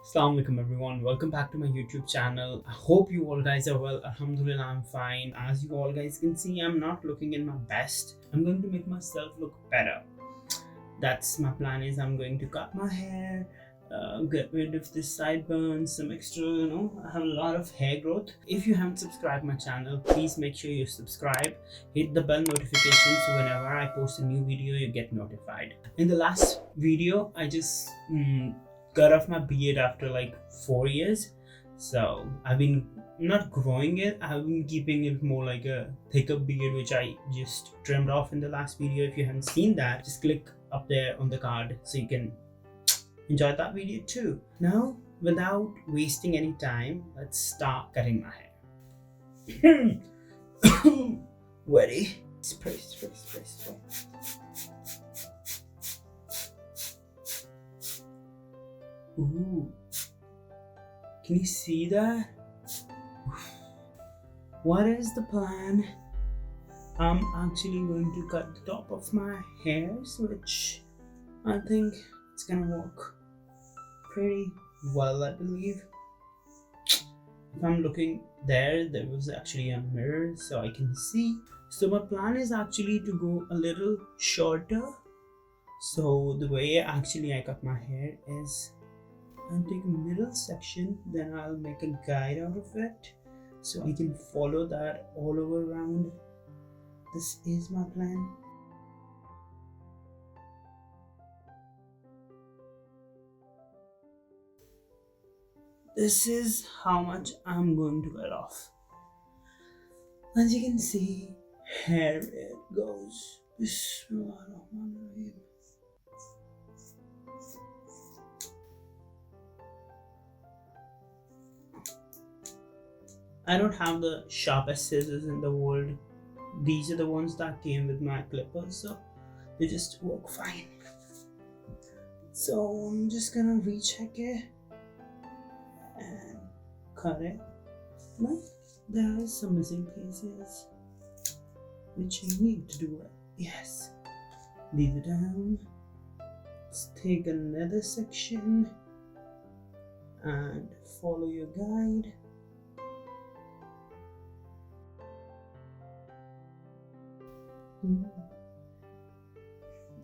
Assalamu alaikum everyone, welcome back to my YouTube channel. I hope you all guys are well. Alhamdulillah, I'm fine. As you all guys can see, I'm not looking in my best. I'm going to make myself look better. That's my plan. Is I'm going to cut my hair, get rid of this sideburns, some extra, I have a lot of hair growth. If you haven't subscribed my channel, please make sure you subscribe. Hit the bell notification so whenever I post a new video, you get notified. In the last video, I just cut off my beard after like 4 years. So I've been not growing it, I've been keeping it more like a thicker beard, which I just trimmed off in the last video. If you haven't seen that, just click up there on the card so you can enjoy that video too. Now, without wasting any time, let's start cutting my hair. Ready? Spray. Ooh, can you see that? What is the plan? I'm actually going to cut the top of my hairs, which I think it's gonna work pretty well, I believe. If I'm looking there was actually a mirror so I can see. So my plan is actually to go a little shorter. So the way I cut my hair is I'll take a middle section, then I'll make a guide out of it so I can follow that all over around. This is my plan. This is how much I'm going to cut off. As you can see, here it goes. Bismillahirrahmanirrahim. I don't have the sharpest scissors in the world. These are the ones that came with my clippers, so they just work fine. So I'm just gonna recheck it and cut it. But there are some missing pieces which you need to do it. Yes. Leave it down. Let's take another section and follow your guide.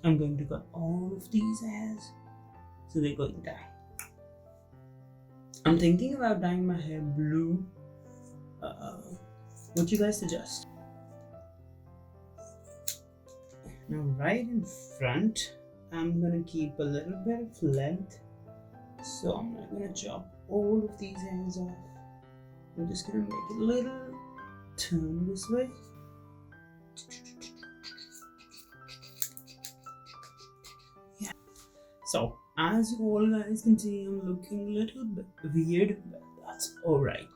I'm going to cut all of these hairs so they're going to die. I'm thinking about dyeing my hair blue. What you guys suggest? Now right in front, I'm gonna keep a little bit of length. So I'm not gonna chop all of these hairs off. I'm just gonna make a little turn this way. Yeah. So as you all guys can see, I'm looking a little bit weird, but that's alright.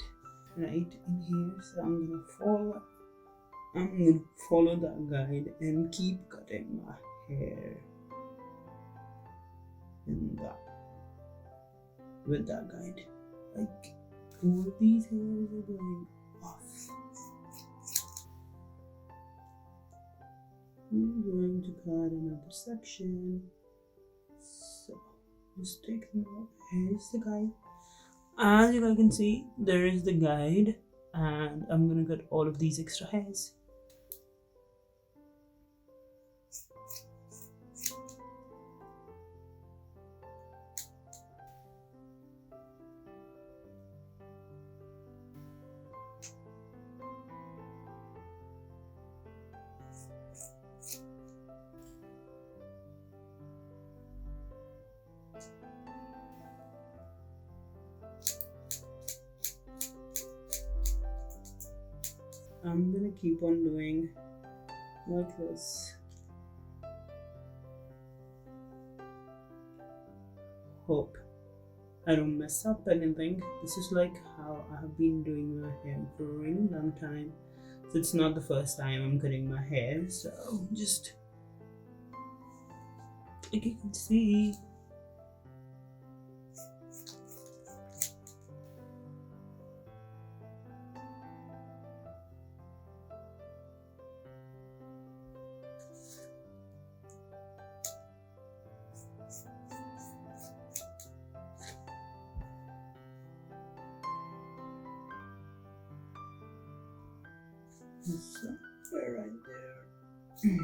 Right in here, so I'm gonna follow that guide and keep cutting my hair in that with that guide. Like all these hairs are going off. I'm going to cut another section. So just take them out. Here's the guide. As you guys can see, there is the guide, and I'm gonna cut all of these extra hairs. I'm gonna keep on doing like this. Hope I don't mess up anything. This is like how I have been doing my hair for a really long time. So it's not the first time I'm cutting my hair. So just like you can see, Somewhere right there.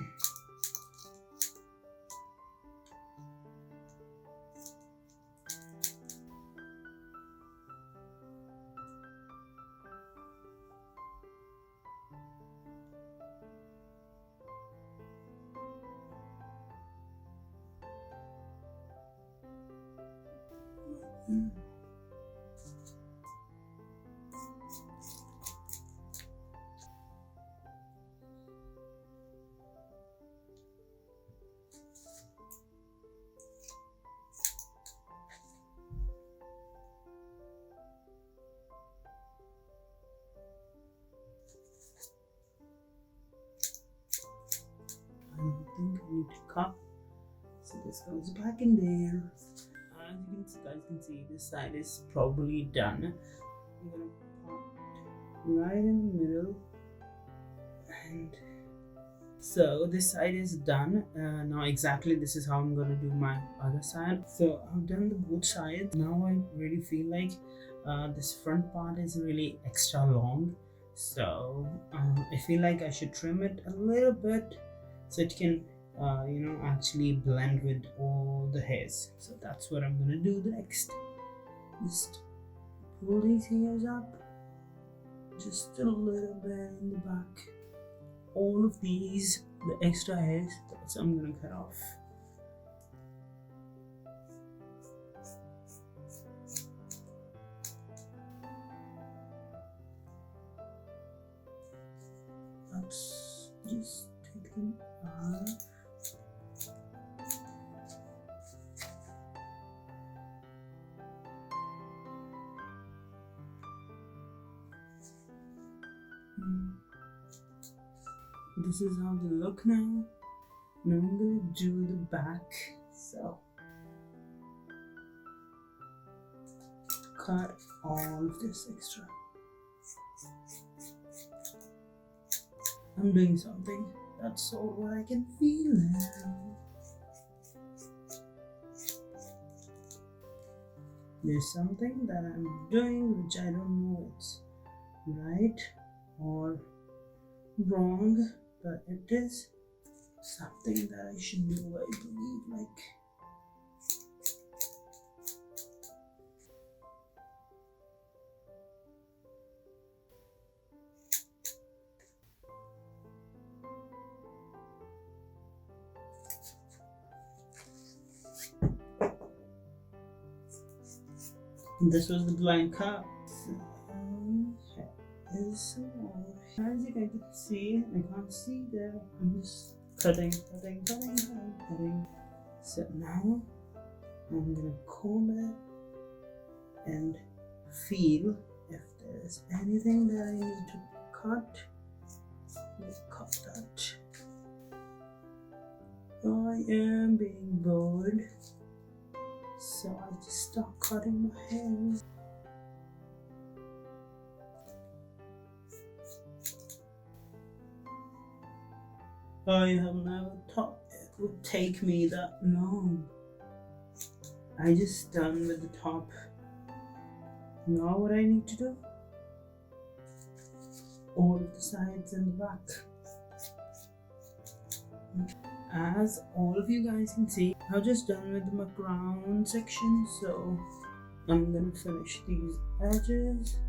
I don't think I need to cut, so this goes back in there. As you guys can see, this side is probably done. I'm gonna put right in the middle, and so this side is done. Now exactly this is how I'm gonna do my other side. So I've done the both sides. Now I really feel like this front part is really extra long, so I feel like I should trim it a little bit so it can actually blend with all the hairs. So that's what I'm gonna do next. Just pull these hairs up just a little bit in the back. All of these, the extra hairs, that's what I'm gonna cut off. Let's just take them out. This is how they look now. Now I'm gonna do the back. So cut all of this extra. I'm doing something. That's all what I can feel now. There's something that I'm doing which I don't know it's right or wrong, but it is something that I should do, I believe. Like, this was the blind cut. So, as you guys can see, I can't see there. I'm just cutting. So now I'm gonna comb it and feel if there's anything that I need to cut. Let's cut that. I am being bored, so I just start cutting my hair. I have never thought it would take me that long. I just done with the top. Now what I need to do? All of the sides and the back. As all of you guys can see, I've just done with my crown section, so I'm gonna finish these edges.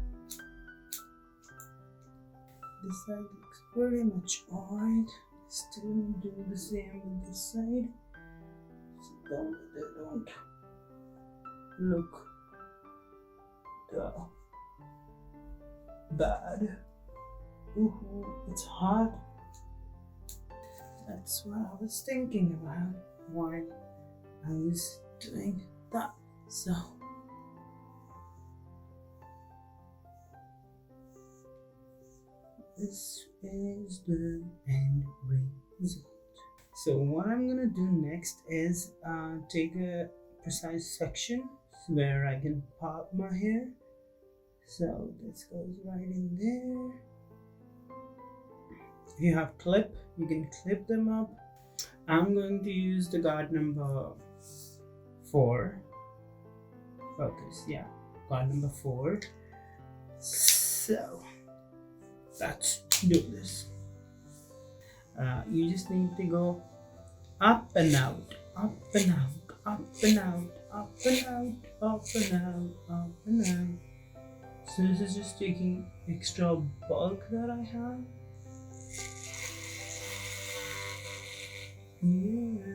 This side looks pretty much alright. Still do the same with this side, so that they don't look bad. Ooh, it's hot. That's what I was thinking about while I was doing that. So this is the end result. So what I'm gonna do next is take a precise section where I can part my hair. So this goes right in there. If you have clip, you can clip them up. I'm going to use the guard number 4. Focus, yeah, guard number 4. So let's do this. You just need to go up and out, up and out, up and out, up and out, up and out, up and out. So this is just taking extra bulk that I have. Yeah.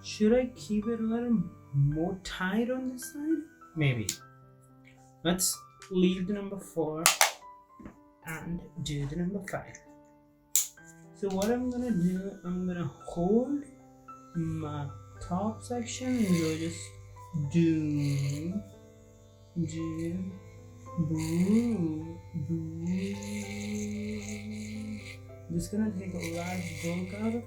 Should I keep it a little more tight on this side? Maybe. Let's leave the number 4 and do the number 5. So what I'm gonna do, I'm gonna hold my top section and go just do, boo, boo. Just gonna take a large bulk out of it.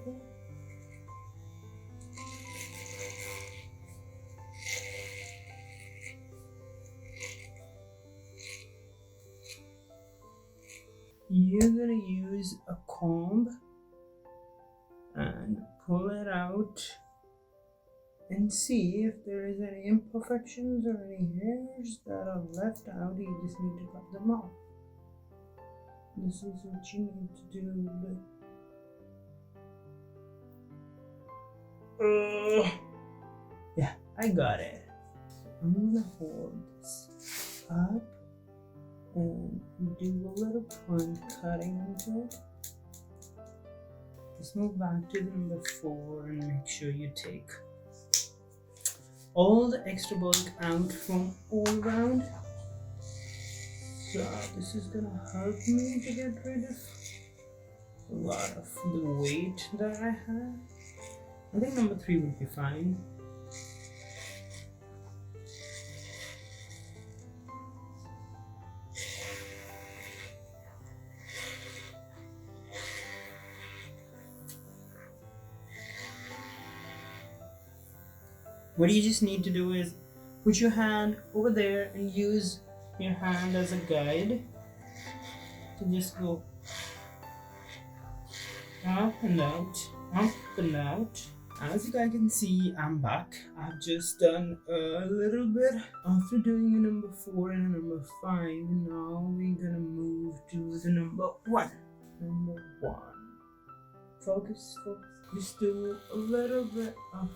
You're gonna use a comb and pull it out and see if there is any imperfections or any hairs that are left out. You just need to cut them off. This is what you need to do. Yeah, I got it. I'm gonna hold this up and do a little point cutting into it. Let's move back to the number 4 and make sure you take all the extra bulk out from all around. So this is gonna help me to get rid of a lot of the weight that I have. I think number 3 would be fine. What you just need to do is put your hand over there and use your hand as a guide to just go up and out, up and out. As you guys can see, I'm back. I've just done a little bit. After doing a number 4 and a number 5, now we're gonna move to the number 1. Number 1. Focus, focus. Just do a little bit of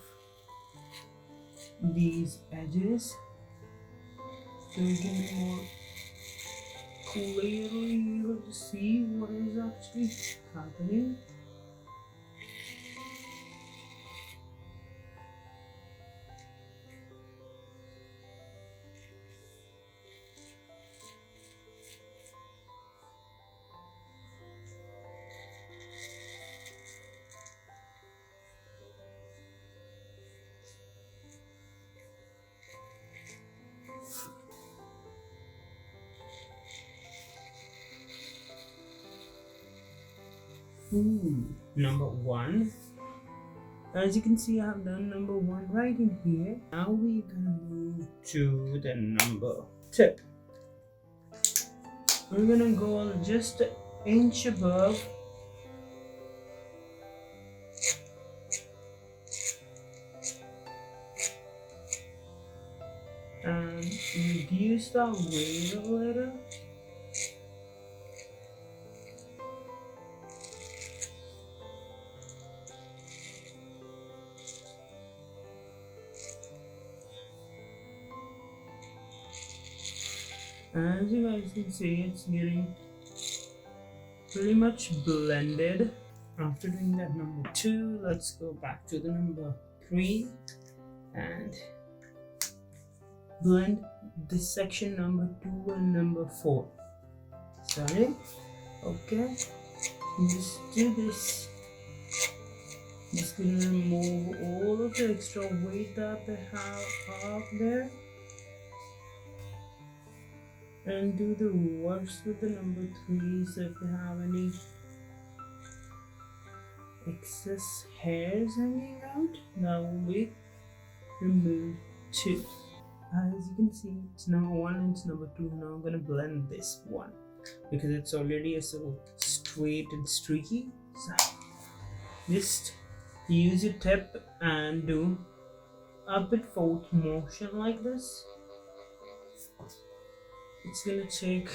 these edges so you can be more clearly able to see what is actually happening. Number 1. As you can see, I have done number 1 right in here. Now we're gonna move to the number 2. We're gonna go just an inch above. And reduce the weight a little. As you guys can see, it's getting pretty much blended. After doing that number 2, let's go back to the number 3 and blend this section number 2 and number 4. Sorry. Okay. Just do this. Just gonna remove all of the extra weight that they have up there. and do the reverse with the number 3. So if you have any excess hairs hanging out, that will be removed too. As you can see, it's number 1 and it's number 2. Now I'm gonna blend this one because it's already so straight and streaky. So just use your tip and do a bit forward motion like this. It's gonna take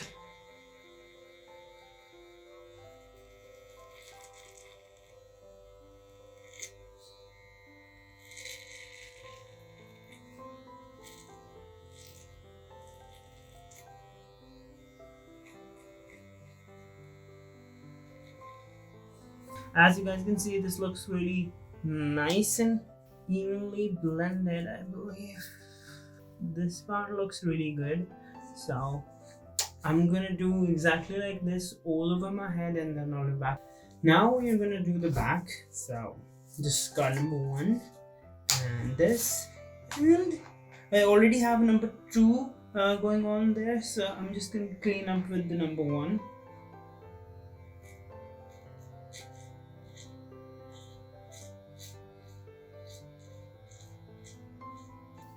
as you guys can see, this looks really nice and evenly blended. I believe this part looks really good, so I'm gonna do exactly like this all over my head and then on the back. Now we're gonna do the back, so just got number 1 and this, and I already have number 2 going on there, so I'm just gonna clean up with the number 1.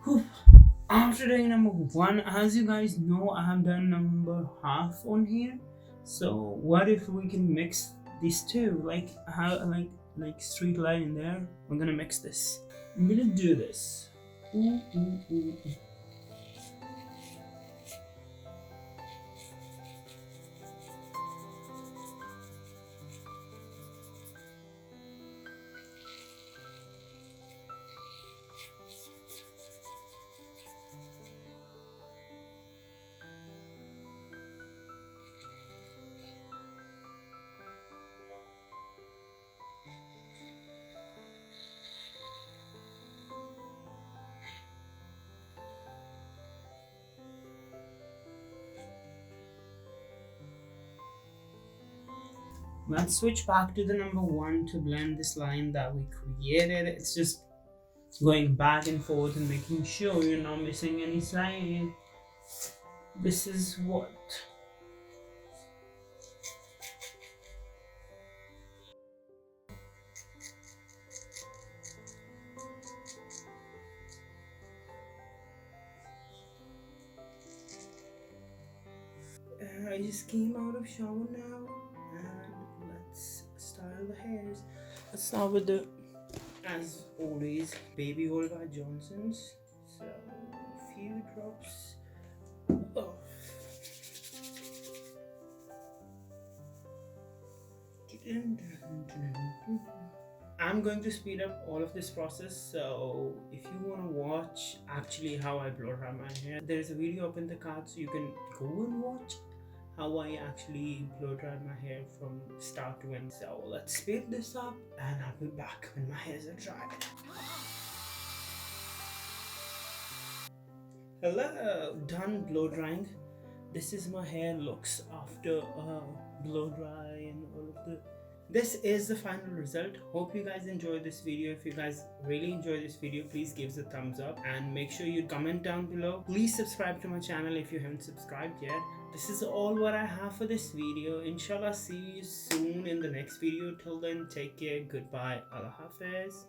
Whew. After doing number 1, as you guys know, I have done number half on here. So what if we can mix these two, like how like straight line in there? I'm gonna mix this. I'm gonna do this. Ooh, ooh, ooh, ooh. Let's switch back to the number 1 to blend this line that we created. It's just going back and forth and making sure you're not missing any side. This is what I just came out of shower now, and let's style the hairs. Let's start with the, as always, Baby Olga Johnson's. So a few drops of I'm going to speed up all of this process, so if you want to watch actually how I blow dry my hair, there is a video up in the card, so you can go and watch how I actually blow dry my hair from start to end. So let's speed this up and I'll be back when my hairs are dry. Hello, done blow drying. This is my hair looks after blow dry and all of the. This is the final result. Hope you guys enjoyed this video. If you guys really enjoyed this video, please give us a thumbs up and make sure you comment down below. Please subscribe to my channel if you haven't subscribed yet. This is all what I have for this video. Inshallah, see you soon in the next video. Till then, take care. Goodbye. Allah Hafiz.